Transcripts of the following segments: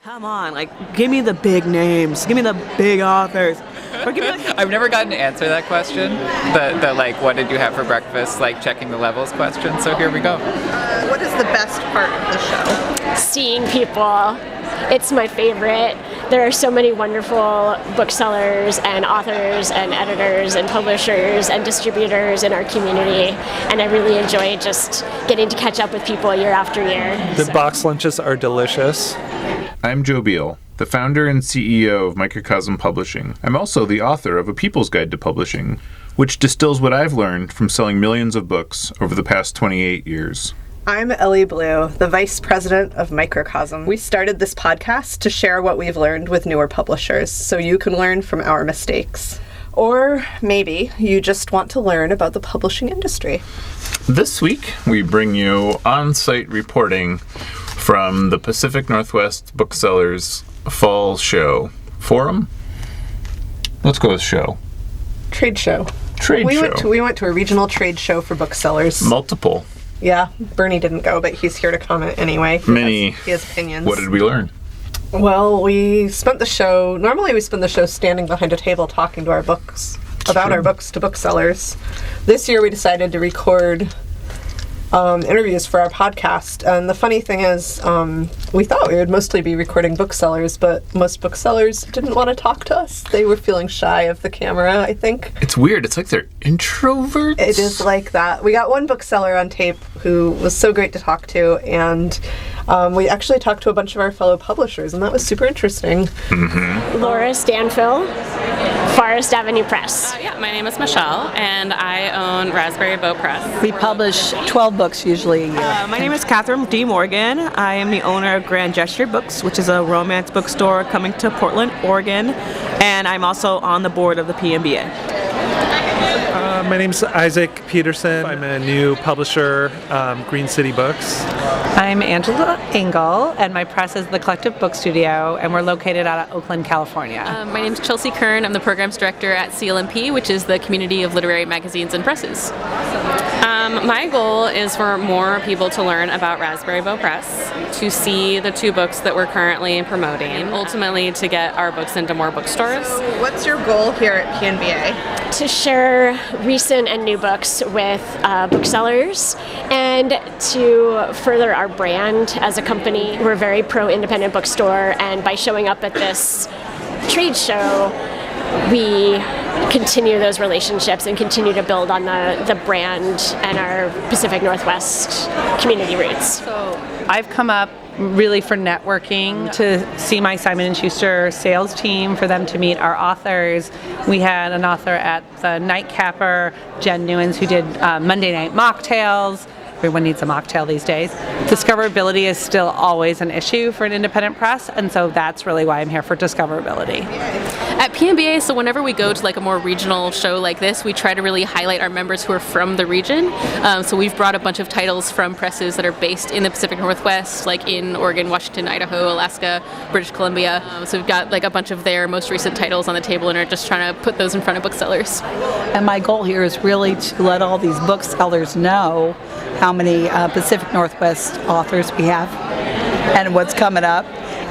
Come on, like, give me the big names. Give me the big authors. Or give me I've never gotten to answer that question. The like, what did you have for breakfast? Like checking the levels question. So here we go. What is the best part of the show? Seeing people. It's my favorite. There are so many wonderful booksellers and authors and editors and publishers and distributors in our community, and I really enjoy just getting to catch up with people year after year. The box lunches are delicious. I'm Joe Beal, the founder and CEO of Microcosm Publishing. I'm also the author of A People's Guide to Publishing, which distills what I've learned from selling millions of books over the past 28 years. I'm Elly Blue, the Vice President of Microcosm. We started this podcast to share what we've learned with newer publishers, so you can learn from our mistakes. Or maybe you just want to learn about the publishing industry. This week, we bring you on-site reporting from the Pacific Northwest Booksellers Fall Show. Forum? Let's go with show. Trade show. We went to a regional trade show for booksellers. Multiple. Yeah, Bernie didn't go, but he's here to comment anyway. He has opinions. What did we learn? Well, we spent the show, normally we spend the show standing behind a table talking to our books, about our books to booksellers. This year we decided to record interviews for our podcast, and the funny thing is, we thought we would mostly be recording booksellers, but most booksellers didn't want to talk to us. They were feeling shy of the camera, I think. It's weird. It's like they're introverts. It is like that. We got one bookseller on tape who was so great to talk to, and we actually talked to a bunch of our fellow publishers, and that was super interesting. Mm-hmm. Laura Stanfill, Forest Avenue Press. My name is Michelle, and I own Raspberry Bow Press. We publish 12 books usually a year. My name is Catherine D. Morgan. I am the owner of Grand Gesture Books, which is a romance bookstore coming to Portland, Oregon, and I'm also on the board of the PMBA. My name's Isaac Peterson. I'm a new publisher, Green City Books. I'm Angela Engel, and my press is the Collective Book Studio, and we're located out of Oakland, California. My name is Chelsea Kern. I'm the programs director at CLMP, which is the Community of Literary Magazines and Presses. My goal is for more people to learn about Raspberry Bow Press, to see the two books that we're currently promoting, ultimately to get our books into more bookstores. What's your goal here at PNBA? To share recent and new books with booksellers and to further our brand as a company. We're a very pro-independent bookstore, and by showing up at this trade show, we continue those relationships and continue to build on the brand and our Pacific Northwest community roots. So I've come up really for networking, to see my Simon & Schuster sales team, for them to meet our authors. We had an author at the Nightcapper, Jen Newens, who did Monday Night Mocktails. Everyone needs a mocktail these days. Discoverability is still always an issue for an independent press, and so that's really why I'm here, for discoverability. At PMBA, so whenever we go to like a more regional show like this, we try to really highlight our members who are from the region. So we've brought a bunch of titles from presses that are based in the Pacific Northwest, like in Oregon, Washington, Idaho, Alaska, British Columbia. So we've got like a bunch of their most recent titles on the table and are just trying to put those in front of booksellers. And my goal here is really to let all these booksellers know how many Pacific Northwest authors we have and what's coming up.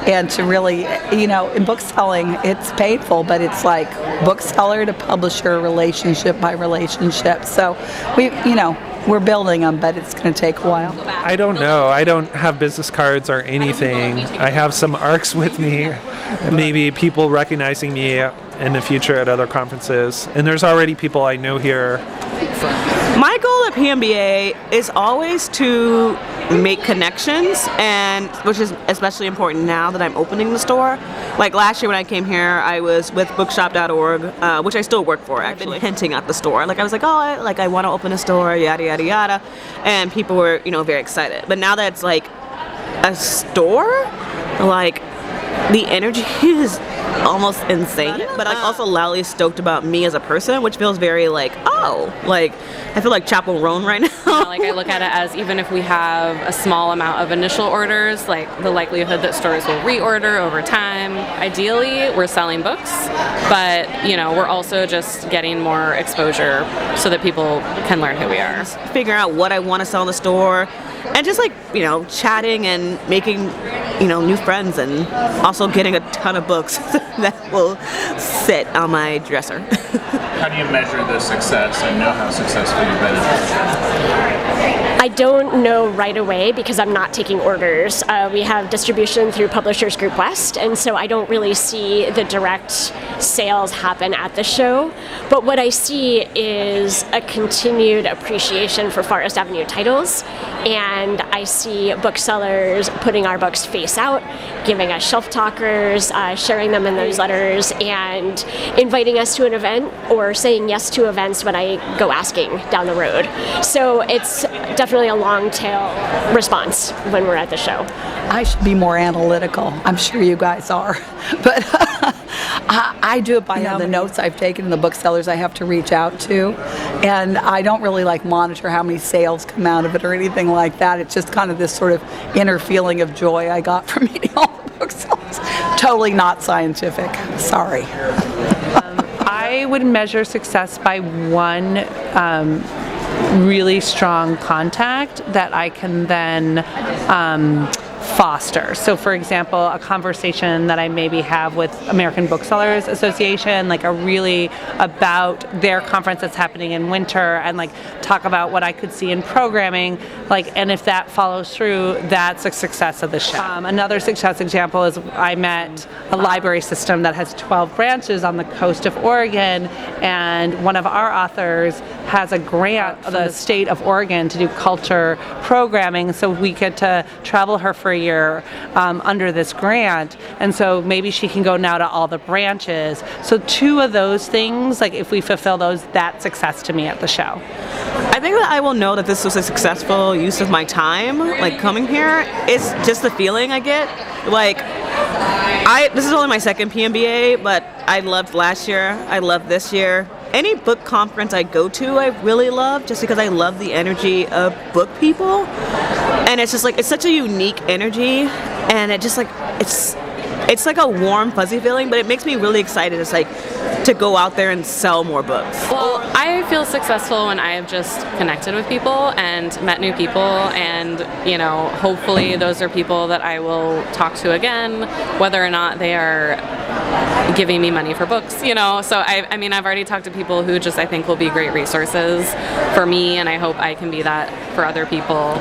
And to really, in bookselling, it's painful, but it's like bookseller to publisher, relationship by relationship. So we're building them, but it's going to take a while. I don't know. I don't have business cards or anything. I have some ARCs with me, maybe people recognizing me in the future at other conferences. And there's already people I know here. My goal at PMBA is always to make connections, and which is especially important now that I'm opening the store. Like last year when I came here, I was with bookshop.org, which I still work for actually. I've been hinting at the store. Like I was like, I want to open a store, yada yada yada, and people were very excited. But now that it's like a store, like the energy is almost insane, but I'm also loudly stoked about me as a person, which feels very I feel like Chapel Roan right now. I look at it as, even if we have a small amount of initial orders, like the likelihood that stores will reorder over time. Ideally, we're selling books, but we're also just getting more exposure so that people can learn who we are. Figuring out what I want to sell in the store, and just chatting and making new friends, and also getting a ton of books that will sit on my dresser. How do you measure the success and know how successful you've been? I don't know right away because I'm not taking orders. We have distribution through Publishers Group West, and so I don't really see the direct sales happen at the show. But what I see is a continued appreciation for Forest Avenue titles, and I see booksellers putting our books face out, giving us shelf talkers, sharing them in newsletters, and inviting us to an event or saying yes to events when I go asking down the road. So it's definitely a long tail response when we're at the show. I should be more analytical. I'm sure you guys are. But I do it by the notes I've taken in the booksellers I have to reach out to. And I don't really monitor how many sales come out of it or anything like that. It's just kind of this sort of inner feeling of joy I got from meeting all the booksellers. Totally not scientific. Sorry. I would measure success by one really strong contact that I can then foster. So for example, a conversation that I maybe have with American Booksellers Association, a really about their conference that's happening in winter, and talk about what I could see in programming, and if that follows through, that's a success of the show. Another success example is I met a library system that has 12 branches on the coast of Oregon, and one of our authors has a grant of the state of Oregon to do culture programming, so we get to travel her for a year under this grant, and so maybe she can go now to all the branches. So two of those things, if we fulfill those, that's success to me at the show. I think that I will know that this was a successful use of my time, coming here. It's just the feeling I get. This is only my second PMBA, but I loved last year. I love this year. Any book conference I go to, I really love, just because I love the energy of book people. And it's just it's such a unique energy, and it just it's like a warm, fuzzy feeling, but it makes me really excited. It's to go out there and sell more books. Well, I feel successful when I have just connected with people and met new people, and hopefully those are people that I will talk to again, whether or not they are giving me money for books, So I've already talked to people who I think will be great resources for me, and I hope I can be that for other people.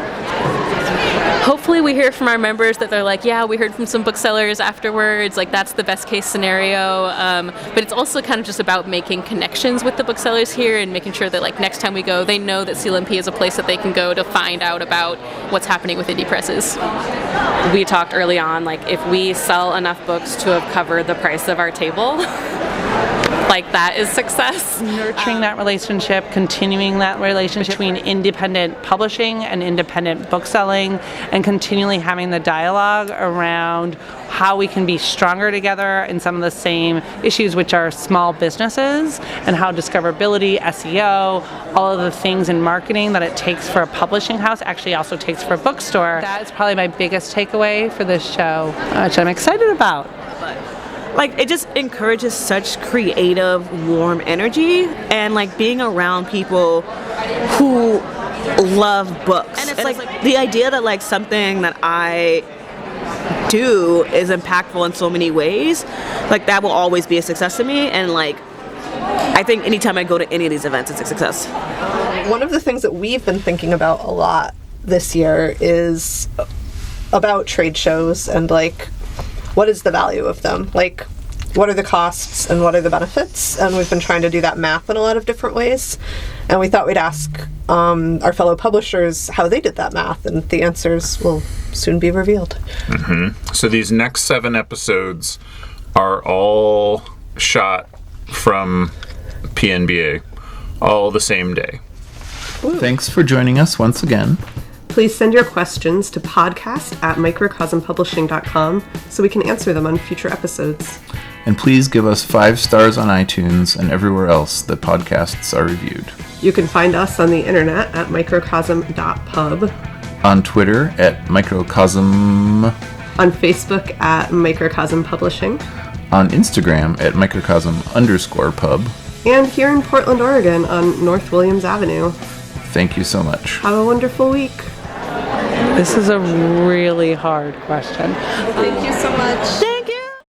Hopefully we hear from our members that they're yeah, we heard from some booksellers afterwards, that's the best case scenario. But it's also kind of just about making connections with the booksellers here and making sure that next time we go, they know that CLMP is a place that they can go to find out about what's happening with indie presses. We talked early on, if we sell enough books to have covered the price of our table, that is success. Nurturing that relationship, continuing that relationship between independent publishing and independent bookselling, and continually having the dialogue around how we can be stronger together in some of the same issues, which are small businesses, and how discoverability, SEO, all of the things in marketing that it takes for a publishing house actually also takes for a bookstore. That is probably my biggest takeaway for this show, which I'm excited about. It just encourages such creative, warm energy, and being around people who love books. And it's the idea that something that I do is impactful in so many ways, that will always be a success to me. And I think anytime I go to any of these events, it's a success. One of the things that we've been thinking about a lot this year is about trade shows and what is the value of them? What are the costs and what are the benefits? And we've been trying to do that math in a lot of different ways. And we thought we'd ask our fellow publishers how they did that math, and the answers will soon be revealed. Mm-hmm. So these next 7 episodes are all shot from PNBA, all the same day. Ooh. Thanks for joining us once again. Please send your questions to podcast@microcosmpublishing.com so we can answer them on future episodes. And please give us 5 stars on iTunes and everywhere else that podcasts are reviewed. You can find us on the internet at microcosm.pub, on Twitter at microcosm, on Facebook at Microcosm Publishing, on Instagram at microcosm_pub, and here in Portland, Oregon on North Williams Avenue. Thank you so much. Have a wonderful week. This is a really hard question. Thank you so much.